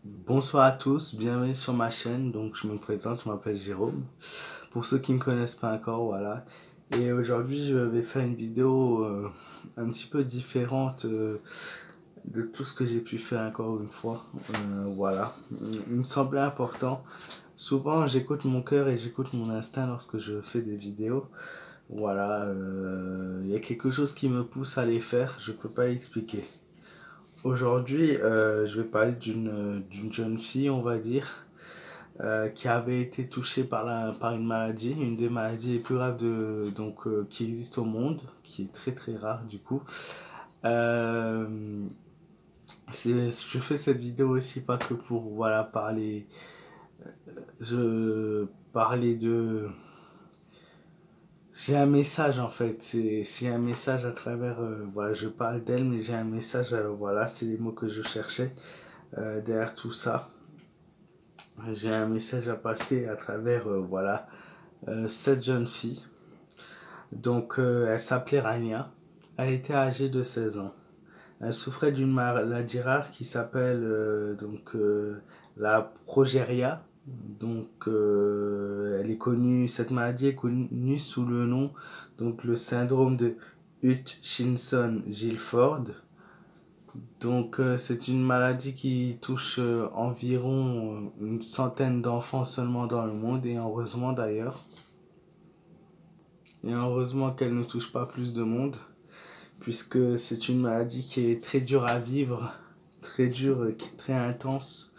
Bonsoir à tous, bienvenue sur ma chaîne. Donc je me présente, je m'appelle Jérôme. Pour ceux qui ne me connaissent pas encore, voilà. Et aujourd'hui je vais faire une vidéo un petit peu différente de tout ce que j'ai pu faire encore une fois. Voilà. Il me semblait important. Souvent j'écoute mon cœur et j'écoute mon instinct lorsque je fais des vidéos. Voilà. Il y a quelque chose qui me pousse à les faire, je peux pas expliquer. Aujourd'hui, je vais parler d'une jeune fille, on va dire, qui avait été touchée par une maladie, une des maladies les plus graves qui existent au monde, qui est très très rare du coup. Euh, je fais cette vidéo aussi pas que pour voilà parler de. J'ai un message en fait, c'est un message à travers, voilà, je parle d'elle, mais j'ai un message, voilà, c'est les mots que je cherchais derrière tout ça. J'ai un message à passer à travers voilà, cette jeune fille. Donc elle s'appelait Rania. Elle était âgée de 16 ans. Elle souffrait d'une maladie rare qui s'appelle la progéria. Donc elle est connue, cette maladie est connue sous le nom donc le syndrome de Hutchinson-Gilford. Donc c'est une maladie qui touche environ une centaine d'enfants seulement dans le monde et heureusement d'ailleurs. Et heureusement qu'elle ne touche pas plus de monde puisque c'est une maladie qui est très dure à vivre, très dure, qui est très intense.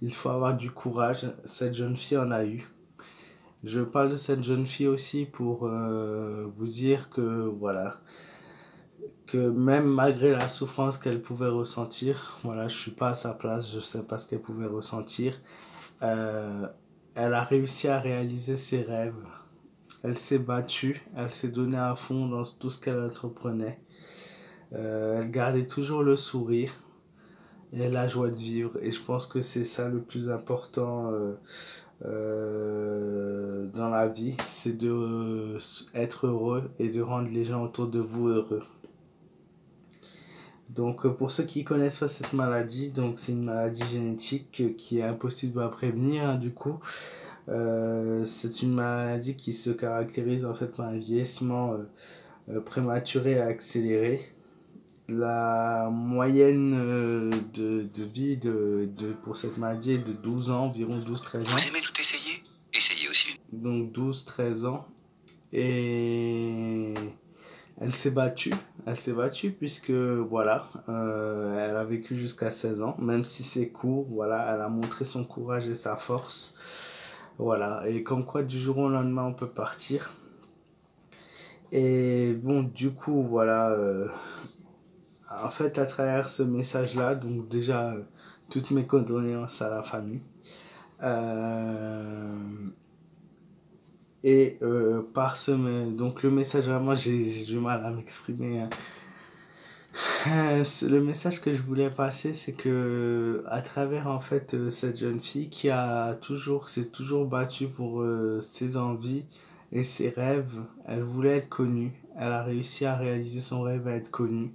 Il faut avoir du courage, cette jeune fille en a eu. Je parle de cette jeune fille aussi pour vous dire que voilà, que même malgré la souffrance qu'elle pouvait ressentir, voilà, je suis pas à sa place, je sais pas ce qu'elle pouvait ressentir, euh, elle a réussi à réaliser ses rêves. Elle s'est battue, elle s'est donnée à fond dans tout ce qu'elle entreprenait. Elle gardait toujours le sourire et la joie de vivre. Et je pense que c'est ça le plus important dans la vie, c'est de être heureux et de rendre les gens autour de vous heureux. Donc pour ceux qui connaissent pas cette maladie, donc c'est une maladie génétique qui est impossible à prévenir hein, du coup. C'est une maladie qui se caractérise en fait par un vieillissement prématuré et accéléré. La moyenne de vie pour cette maladie est de 12 ans, environ 12-13 ans. Vous aimez tout essayer? Essayez aussi. Donc 12-13 ans. Et elle s'est battue puisque voilà, elle a vécu jusqu'à 16 ans, même si c'est court, voilà, elle a montré son courage et sa force. Voilà, et comme quoi du jour au lendemain on peut partir. Et bon, du coup, voilà, en fait, à travers ce message-là, donc déjà, toutes mes condoléances à la famille. Euh, donc le message, vraiment, j'ai du mal à m'exprimer. Hein. Le message que je voulais passer, c'est que à travers en fait cette jeune fille qui s'est toujours battue pour ses envies et ses rêves, elle voulait être connue. Elle a réussi à réaliser son rêve à être connue.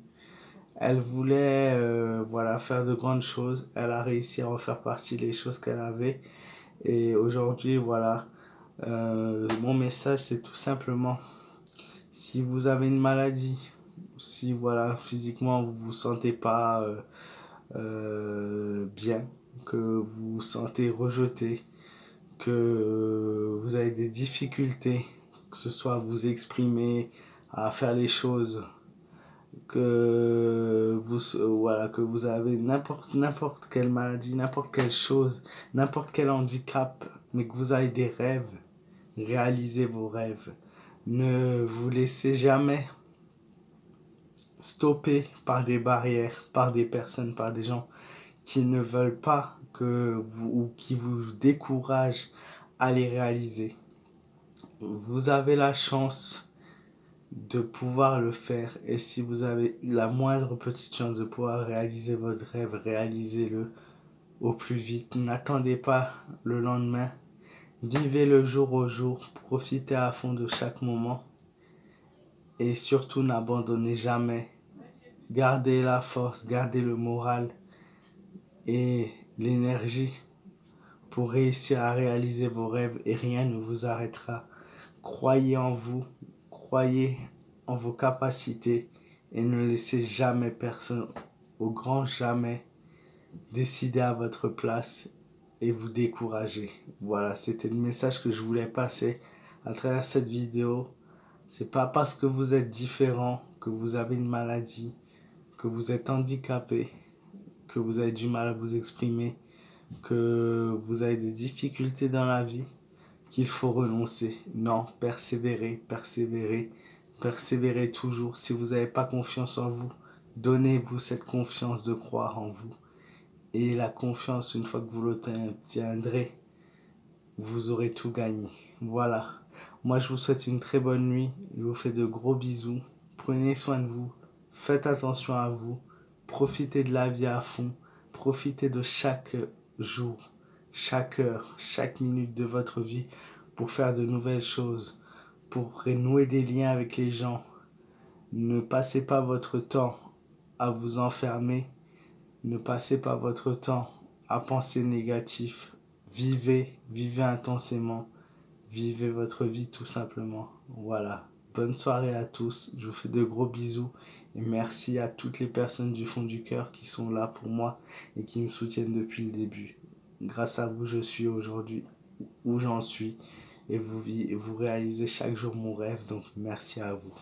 Elle voulait voilà faire de grandes choses. Elle a réussi à en faire partie des choses qu'elle avait. Et aujourd'hui, voilà, mon message, c'est tout simplement, si vous avez une maladie, si voilà, physiquement vous vous sentez pas bien, que vous vous sentez rejeté, que vous avez des difficultés, que ce soit à vous exprimer, à faire les choses, que vous avez n'importe quelle maladie, n'importe quelle chose, n'importe quel handicap, mais que vous avez des rêves, réalisez vos rêves. Ne vous laissez jamais stopper par des barrières, par des personnes, par des gens qui ne veulent pas ou qui vous découragent à les réaliser. Vous avez la chance de pouvoir le faire et si vous avez la moindre petite chance de pouvoir réaliser votre rêve, réalisez-le au plus vite. N'attendez pas le lendemain. Vivez le jour au jour, profitez à fond de chaque moment et surtout n'abandonnez jamais. Gardez la force, gardez le moral et l'énergie pour réussir à réaliser vos rêves et rien ne vous arrêtera. Croyez en vous, croyez en vos capacités et ne laissez jamais personne, au grand jamais, décider à votre place et vous décourager. Voilà, c'était le message que je voulais passer à travers cette vidéo. C'est pas parce que vous êtes différent, que vous avez une maladie, que vous êtes handicapé, que vous avez du mal à vous exprimer, que vous avez des difficultés dans la vie, qu'il faut renoncer. Non, persévérez, persévérez, persévérez toujours. Si vous n'avez pas confiance en vous, donnez-vous cette confiance de croire en vous. Et la confiance, une fois que vous l'obtiendrez, vous aurez tout gagné. Voilà. Moi, je vous souhaite une très bonne nuit. Je vous fais de gros bisous. Prenez soin de vous. Faites attention à vous. Profitez de la vie à fond. Profitez de chaque jour, chaque heure, chaque minute de votre vie pour faire de nouvelles choses, pour renouer des liens avec les gens. Ne passez pas votre temps à vous enfermer. Ne passez pas votre temps à penser négatif. Vivez, vivez intensément. Vivez votre vie tout simplement. Voilà. Bonne soirée à tous. Je vous fais de gros bisous. Et merci à toutes les personnes du fond du cœur qui sont là pour moi et qui me soutiennent depuis le début. Grâce à vous, je suis aujourd'hui où j'en suis. Et vous réalisez chaque jour mon rêve. Donc merci à vous.